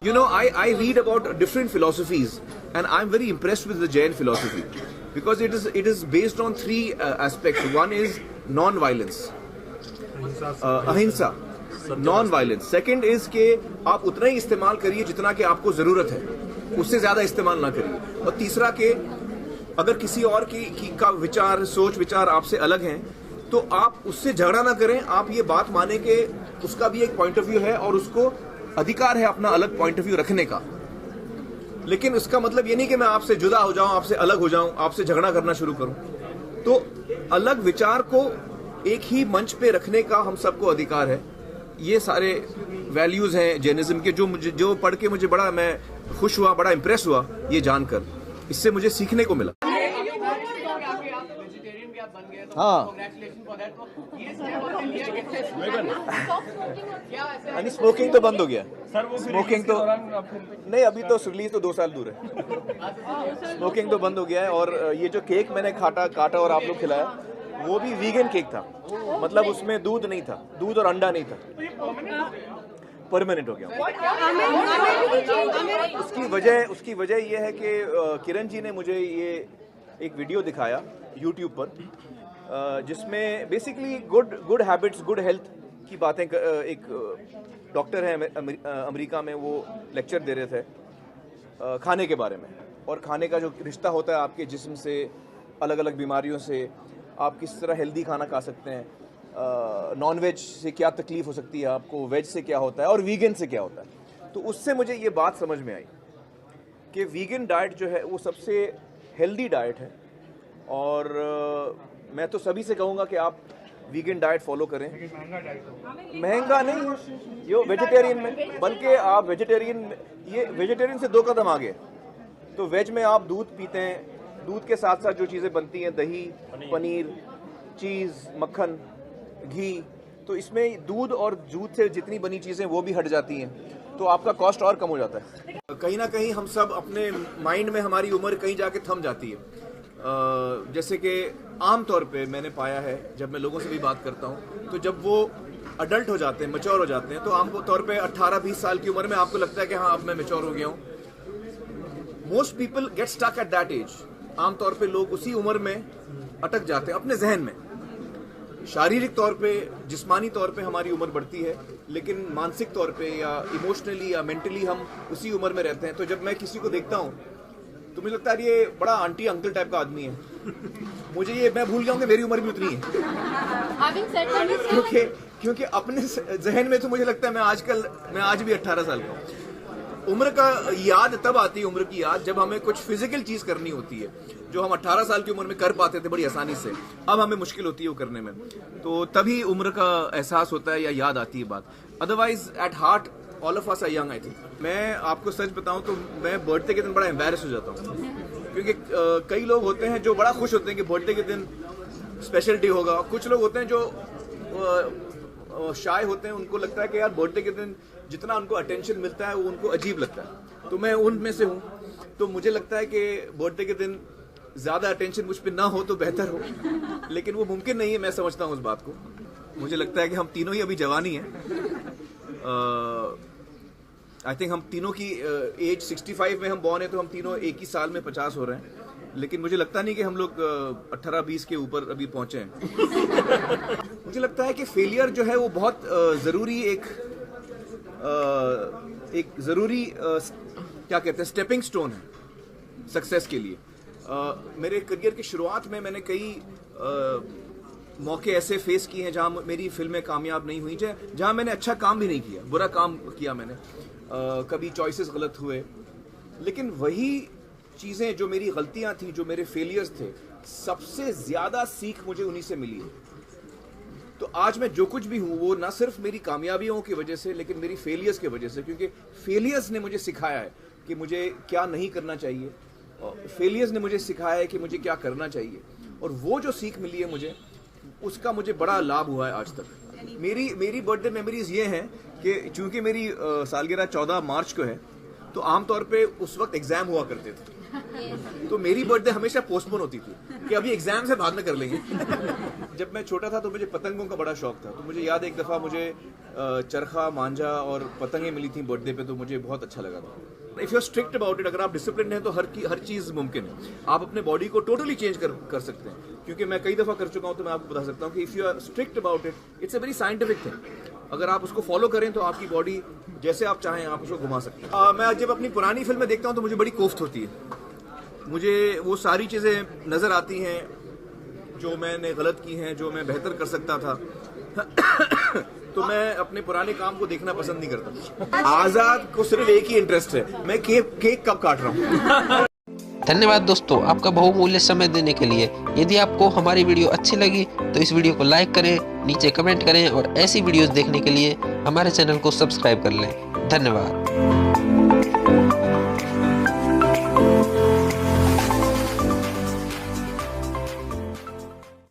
You know, I read about different philosophies, and I'm very impressed with the Jain philosophy because it is based on three aspects. One is non-violence, अहिंसा, non-violence. Second is कि आप उतना ही इस्तेमाल करिए जितना कि आपको जरूरत है, उससे ज्यादा इस्तेमाल ना करिए. और तीसरा कि अगर किसी और की का विचार, सोच विचार आपसे अलग हैं, तो आप उससे झगड़ा ना करें. आप ये बात माने कि उसका भी एक पॉइंट ऑफ व्यू है और उसको अधिकार है अपना अलग पॉइंट ऑफ व्यू रखने का. लेकिन उसका मतलब ये नहीं कि मैं आपसे जुदा हो जाऊं, आपसे अलग हो जाऊं, आपसे झगड़ा करना शुरू करूं. तो अलग विचार को एक ही मंच पे रखने का हम सबको अधिकार है. ये सारे वैल्यूज हैं जैनिज्म के, जो पढ़ के मुझे बड़ा, मैं खुश हुआ, बड़ा इंप्रेस हुआ ये जानकर. इससे मुझे सीखने को मिला. हाँ, स्मोकिंग तो बंद हो गया. स्मोकिंग तो नहीं, अभी तो रिलीज तो 2 साल दूर है. स्मोकिंग तो बंद हो गया है. और ये जो केक मैंने काटा और आप लोग खिलाया, वो भी वीगन केक था. मतलब उसमें दूध नहीं था, दूध और अंडा नहीं था. परमानेंट हो गया. उसकी वजह ये है कि किरण जी ने मुझे ये एक वीडियो दिखाया यूट्यूब पर, जिसमें basically good habits, good health की बातें, एक डॉक्टर है अमेरिका में, वो लेक्चर दे रहे थे खाने के बारे में, और खाने का जो रिश्ता होता है आपके जिस्म से, अलग अलग बीमारियों से, आप किस तरह हेल्दी खाना खा सकते हैं, नॉन वेज से क्या तकलीफ हो सकती है आपको, वेज से क्या होता है और वीगन से क्या होता है. तो उससे मुझे ये बात समझ में आई कि वीगन डाइट जो है वो सबसे हेल्दी डाइट है. और मैं तो सभी से कहूँगा कि आप वीगन डाइट फॉलो करें. महंगा नहीं, ये वेजिटेरियन में, बल्कि आप वेजिटेरियन से 2 कदम आगे. तो वेज में आप दूध पीते हैं, दूध के साथ साथ जो चीज़ें बनती हैं, दही, पनीर, चीज़, मक्खन, घी, तो इसमें दूध और दूध से जितनी बनी चीज़ें वो भी हट जाती हैं, तो आपका कॉस्ट और कम हो जाता है. कहीं ना कहीं हम सब अपने माइंड में, हमारी उम्र कहीं जाके थम जाती है. जैसे कि आम तौर पे मैंने पाया है, जब मैं लोगों से भी बात करता हूँ, तो जब वो अडल्ट हो जाते हैं, मैच्योर हो जाते हैं, तो आम तौर पे 18-20 साल की उम्र में आपको लगता है कि हाँ अब मैं मैच्योर हो गया हूँ. Most people get stuck at that age. आमतौर पे लोग उसी उम्र में अटक जाते हैं अपने जहन में. शारीरिक तौर पे, जिस्मानी तौर पे हमारी उम्र बढ़ती है, लेकिन मानसिक तौर पे या इमोशनली या मेंटली हम उसी उम्र में रहते हैं. तो जब मैं किसी को देखता हूँ तो मुझे लगता है ये बड़ा आंटी अंकल टाइप का आदमी है. मैं भूल गया हूँ कि मेरी उम्र भी उतनी है. क्योंकि अपने जहन में तो मुझे लगता है मैं आज भी 18 साल का हूँ. उम्र का याद तब आती है, उम्र की याद, जब हमें कुछ फिजिकल चीज करनी होती है जो हम 18 साल की उम्र में कर पाते थे बड़ी आसानी से, अब हमें मुश्किल होती है वो करने में. तो तभी उम्र का एहसास होता है या याद आती है बात. Otherwise at heart all of us are young, I think. मैं आपको सच बताऊं तो मैं बर्थडे के दिन बड़ा एम्बैरेस हो जाता हूँ, क्योंकि कई लोग होते हैं जो बड़ा खुश होते हैं कि बर्थडे के दिन स्पेशल डे होगा. कुछ लोग होते हैं जो शाय होते हैं, उनको लगता है कि यार बर्थडे के दिन जितना उनको अटेंशन मिलता है वो उनको अजीब लगता है. तो मैं उनमें से हूँ. तो मुझे लगता है कि बर्थडे के दिन ज्यादा अटेंशन मुझ पर ना हो तो बेहतर हो, लेकिन वो मुमकिन नहीं है. मैं समझता हूँ उस बात को. मुझे लगता है कि हम तीनों ही अभी जवान ही हैं. आई थिंक हम तीनों की एज 65 में हम बॉर्न है, तो हम तीनों एक ही साल में 50 हो रहे हैं. लेकिन मुझे लगता नहीं कि हम लोग 18-20 के ऊपर अभी पहुंचे हैं. मुझे लगता है कि फेलियर जो है वो बहुत जरूरी एक जरूरी क्या कहते हैं, स्टेपिंग स्टोन है सक्सेस के लिए. मेरे करियर की शुरुआत में मैंने कई मौके ऐसे फेस किए हैं जहां मेरी फिल्में कामयाब नहीं हुई, जहां मैंने अच्छा काम भी नहीं किया, बुरा काम किया मैंने. कभी चॉइसेस गलत हुए, लेकिन वही चीजें जो मेरी गलतियां थी, जो मेरे फेलियर्स थे, सबसे ज्यादा सीख मुझे उन्हीं से मिली है. तो आज मैं जो कुछ भी हूं वो ना सिर्फ मेरी कामयाबियों की वजह से, लेकिन मेरी फेलियर्स की वजह से, क्योंकि फेलियर्स ने मुझे सिखाया है कि मुझे क्या नहीं करना चाहिए, और फेलियर्स ने मुझे सिखाया है कि मुझे क्या करना चाहिए. और वो जो सीख मिली है मुझे, उसका मुझे बड़ा लाभ हुआ है आज तक. मेरी बर्थडे मेमोरीज ये हैं कि चूंकि मेरी सालगिरह 14 मार्च को है, तो आमतौर पे उस वक्त एग्जाम हुआ करते थे. तो मेरी बर्थडे हमेशा पोस्टपोन होती थी कि अभी एग्जाम से बाद में कर लेंगे। जब मैं छोटा था तो मुझे पतंगों का बड़ा शौक था, तो मुझे याद है एक दफ़ा मुझे चरखा, मांझा और पतंगें मिली थी बर्थडे पे, तो मुझे बहुत अच्छा लगा था। If you are strict about it, अगर आप डिसिप्लिन हैं तो हर चीज़ मुमकिन है। आप अपने बॉडी को टोटली चेंज कर सकते हैं, क्योंकि मैं कई दफ़ा कर चुका हूँ, तो मैं आपको बता सकता हूँ कि if you are strict about it, it's a very scientific thing. अगर आप उसको फॉलो करें तो आपकी बॉडी जैसे आप चाहें आप उसको घुमा सकते हैं। मैं जब अपनी पुरानी फिल्में देखता हूँ तो मुझे बड़ी कोफ्त होती है। मुझे वो सारी चीज़ें नज़र आती हैं जो मैंने गलत की हैं, जो मैं बेहतर कर सकता था। तो मैं अपने पुराने काम को देखना पसंद नहीं करता। आज़ाद को सिर्फ एक ही इंटरेस्ट है, मैं केक कब काट रहा हूँ। धन्यवाद दोस्तों आपका बहुमूल्य समय देने के लिए। यदि आपको हमारी वीडियो अच्छी लगी तो इस वीडियो को लाइक करें, नीचे कमेंट करें और ऐसी वीडियोस देखने के लिए हमारे चैनल को सब्सक्राइब कर लें। धन्यवाद।